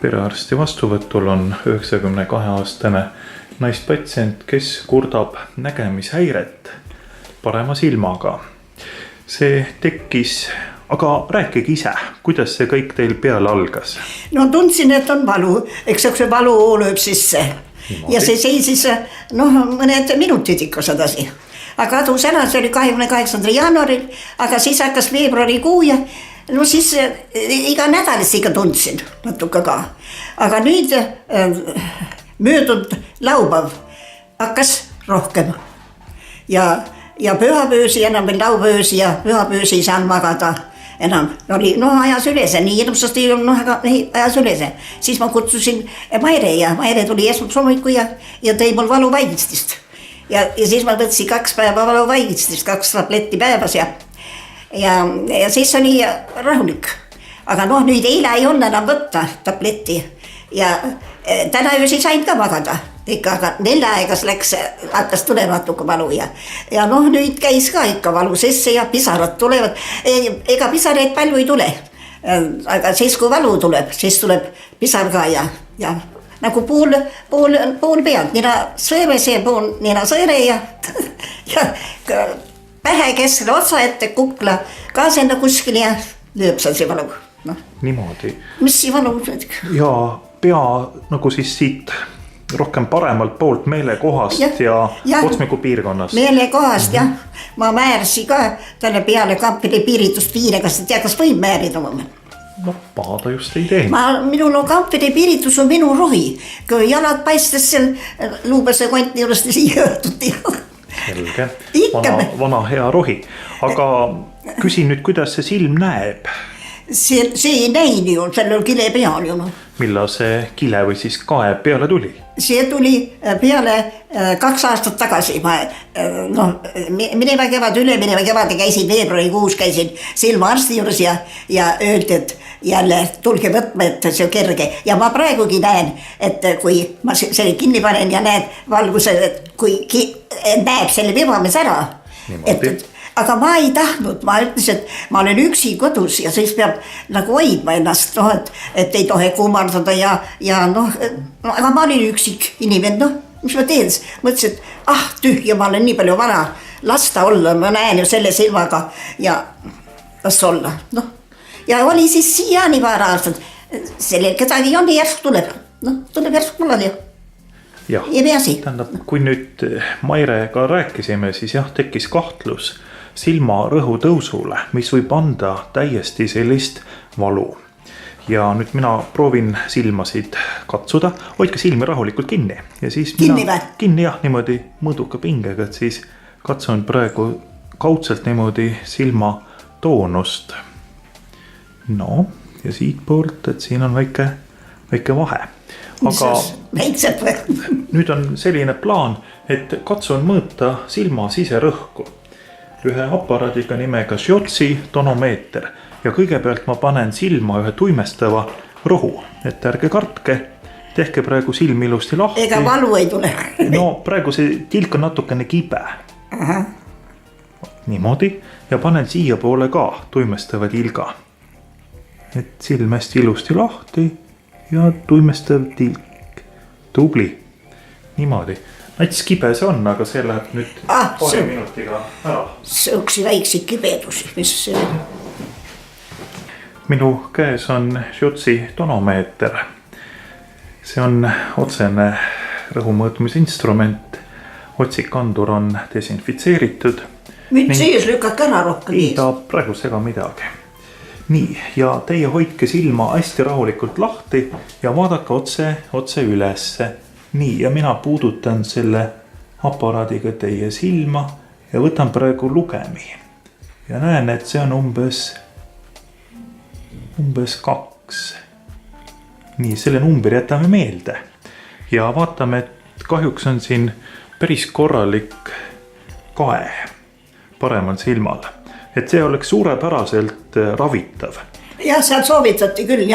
Perearsti vastuvõtul on 92-aastane naispatsient, kes kurdab nägemishäiret parema silmaga. See tekkis, aga rääkige ise, kuidas see kõik teil peale algas? No tundsin, et on valu, eks see valu lööb sisse. Ja see seisis mõned minutid ikka sedasi. Aga kadus ära, see oli 28. jaanuaril, aga siis hakkas veebruarikuu ja no siis iga nädalis ikka tundsin natuke ka. Aga nüüd möödunud laupäev hakkas rohkem. Ja pühapöösi enam veel laupöösi ja pühapöösi ei saanud magada enam. Oli ajas ülese, nii hirmsasti aga ajas ülese. Siis ma kutsusin Maire ja Maire tuli esmashommikul ja tõi mul valuvaigistist. Ja siis ma võtsin 2 päeva valuvaigistist, 2 tabletti päevas ja siis oli rahulik. Aga nüüd eile ei olnud enam võtta tabletti ja täna öösi sain ka magada. Ikka, aga 4 aegas hakkas tulema natuke valu ja nüüd käis ka ikka valu sisse ja pisarad tulevad. Ega pisaraid palju ei tule, aga siis kui valu tuleb, siis tuleb pisar ka ja nagu pool pealt, nina sõõre, see pool nina sõõre ja pähe keskel otsa ette kukla ka sinna kuskil ja lööb seal see valu. Niimoodi. Mis see valu? Ja pea nagu siis siit rohkem paremalt poolt meelekohast ja otsmiku piirkonnast. Meelekohast, jah. Ma määrsin ka tälle peale kampide piirituspiire, kas võib määrida oma? No paha ta just ei tee. Minul on kampide piiritus on minu rohi. Kui jalad paistes seal luubese konti juurest siia õhtuti. Selge, vana hea rohi. Aga küsin nüüd, kuidas see silm näeb? See ei näin ju, seal on kile peal ju. Millal see kile või siis kae peale tuli? See tuli peale 2 aastat tagasi. Mineva kevad, ülemineva kevad käisin veebruarikuus, käisin silmaarsti juures ja öeldi, et jälle tulge võtma, et see on kerge. Ja ma praegugi näen, et kui ma selle kinni panen ja näed valguse, et kui näeb selle vibames ära. Aga ma ei tahtnud, ma ütlesin, et ma olen üksi kodus ja siis peab nagu hoidma ennast, et ei tohi kummardada aga ma olin üksik inimene, mis ma teen? Mõtlesin, et tühja, ma olen nii palju vana, lasta olla, ma näen ju selle silmaga ja las olla. Ja oli siis siiani paar aastat, sellel kedagi on ja järsk tuleb, tuleb järsk mulle ja ei peasi. Tähendab, kui nüüd Mairega rääkisime, siis tekkis kahtlus silma rõhu tõusule, mis võib anda täiesti sellist valu. Ja nüüd mina proovin silmasid katsuda, hoidke silmi rahulikult kinni. Ja siis kinni või? Kinni niimoodi mõõduka pingega, et siis katsun praegu kaudselt niimoodi silma toonust. Ja siit poolt, et siin on väike vahe. Aga nüüd on selline plaan, et katsun mõõta silma siserõhku ühe aparaadiga nimega Schiotzi tonomeeter ja kõigepealt ma panen silma ühe tuimestava rohu, et ärge kartke, tehke praegu silm ilusti lahti. Ega valu ei tule. Praegu see tilk on natukene kibe. Niimoodi ja panen siia poole ka tuimestava tilga, et silm hästi ilusti lahti ja tuimestav tilk, tubli, niimoodi. Näiteks kibe see on, aga see läheb nüüd paari minutiga ära. See onks väikseid kibedusi, mis see on? Minu käes on Schiotzi tonomeeter. See on otsene rõhumõõtmisinstrument. Otsikandur on desinfitseeritud. Nüüd sees lükake ära rohkem. Ei ta praegu sega midagi. Nii, ja teie hoidke silma hästi rahulikult lahti ja vaadake otse ülesse. Nii, ja mina puudutan selle aparaadiga teie silma ja võtan praegu lugemi. Ja näen, et see on umbes 2. Nii, selle numbri jätame meelde. Ja vaatame, et kahjuks on siin päris korralik kae paremal silmal. Et see oleks suurepäraselt ravitav. Jah, seal soovitati küll,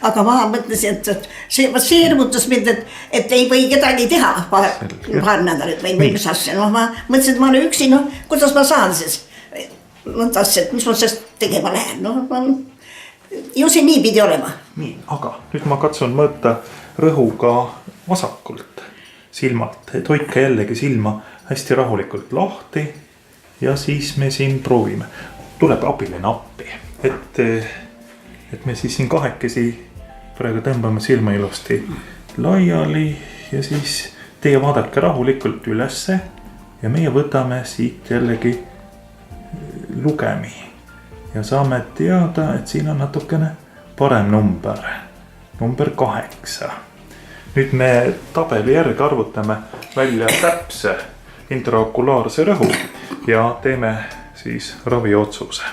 aga ma mõtlesin, et see hirmutas mind, et ei või kedagi teha paar nädalit või mis asja. Ma mõtlesin, et ma olen üksi, kuidas ma saan siis? Ma tahtsin, et mis ma sest tegema lähen. ju see nii pidi olema. Nii, aga nüüd ma katsun mõõta rõhuga vasakult silmalt, et hoidke jällegi silma hästi rahulikult lahti ja siis me siin proovime. Tuleb abiline appi, et me siis siin kahekesi praegu tõmbame silma ilusti laiali ja siis teie vaadake rahulikult ülesse ja meie võtame siit jällegi lugemi ja saame teada, et siin on natukene parem number 8. Nüüd me tabeli järgi arvutame välja täpse intraokulaarse rõhu ja teeme siis raviotsuse.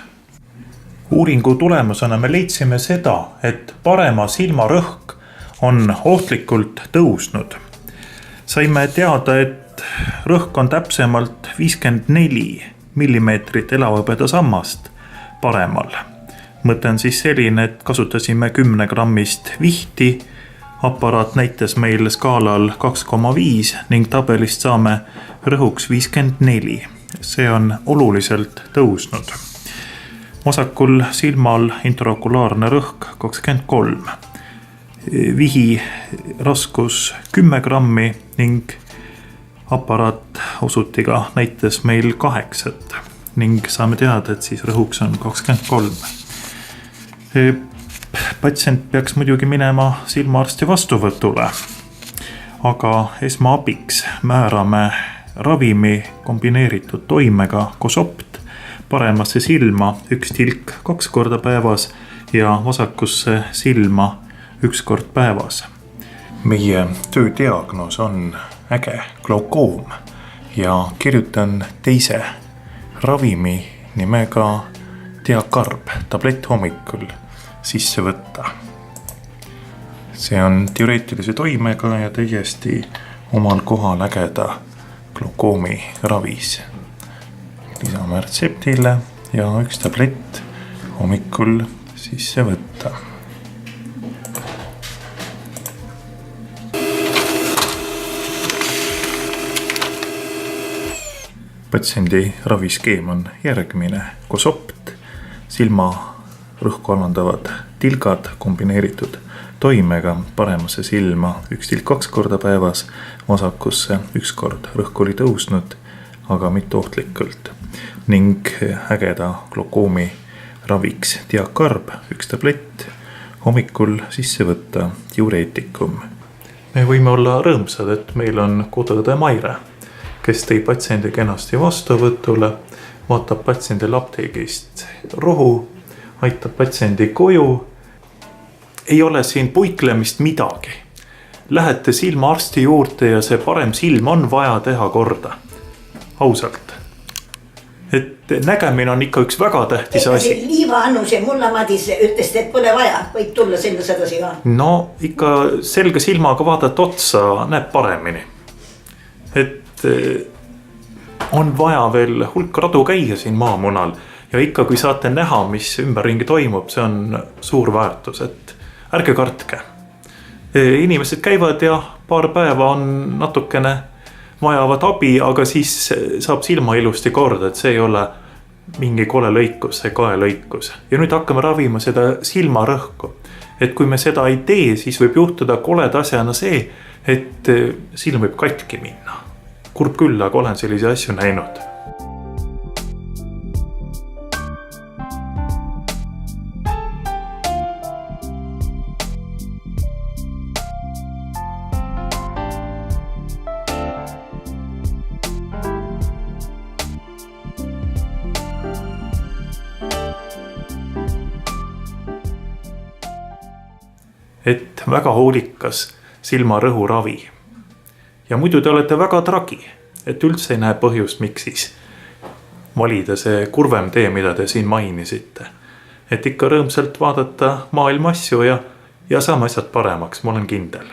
Uuringu tulemusena me leidsime seda, et parema silma rõhk on ohtlikult tõusnud. Saime teada, et rõhk on täpsemalt 54 millimeetrit elavhõbeda sammast paremal. Mõte on siis selline, et kasutasime 10 grammist vihti. Aparaat näitas meil skaalal 2,5 ning tabelist saame rõhuks 54. See on oluliselt tõusnud. Vasakul silmal intraokulaarne rõhk 23. Vihi raskus 10 grammi ning aparaat osutiga näitas meil 8 ning saame teada, et siis rõhuks on 23. Patsient peaks muidugi minema silmaarsti vastuvõtule, aga esmaabiks määrame ravimi kombineeritud toimega Kosopt paremasse silma 1 tilk 2 korda päevas ja vasakusse silma 1 kord päevas. Meie töödiagnoos on äge glaukoom ja kirjutan teise ravimi nimega Diakarb tablett hommikul sisse võtta. See on diureetilise toimega ja täiesti omal kohal ägeda glaukoomi ravis. Lisame retseptile ja 1 tablett hommikul sisse võtta. Patsiendi raviskeem on järgmine. Kosopt, silma rõhku alandavad tilgad kombineeritud toimega paremasse silma 1 tilk 2 korda päevas, vasakusse 1 kord. Rõhk oli tõusnud, aga mitte ohtlikult. Ning ägeda glaukoomi raviks Diakarb 1 tablett hommikul sisse võtta diureetikum. Me võime olla rõõmsad, et meil on koduõde Maire, kes tõi patsiendi kenasti vastuvõtule, vaatab patsiendil apteegist rohu, aitab patsiendi koju. Ei ole siin puiklemist midagi. Lähete silmaarsti juurde ja see parem silm on vaja teha korda. Ausalt. Et nägemine on ikka üks väga tähtis asi. Liiva Annus ja Mulla Madis ütles, et pole vaja, võib tulla sinna sedasi ka. No ikka selge silmaga vaadata otsa näeb paremini. Et on vaja veel hulk radu käia siin maamunal ja ikka kui saate näha, mis ümberringi toimub, see on suur väärtus, et ärge kartke. Inimesed käivad ja paar päeva on natukene vajavad abi, aga siis saab silma ilusti korda, et see ei ole mingi kole lõikus, see kaelõikus. Ja nüüd hakkame ravima seda silmarõhku. Et kui me seda ei tee, siis võib juhtuda koleda asjana see, et silm võib katki minna. Kurb küll, aga olen sellise asju näinud. Et väga hoolikas silmarõhu ravi. Ja muidu te olete väga tragi, et üldse ei näe põhjust, miks siis valida see kurvem tee, mida te siin mainisite. Et ikka rõõmsalt vaadata maailma asju ja saame asjad paremaks, ma olen kindel.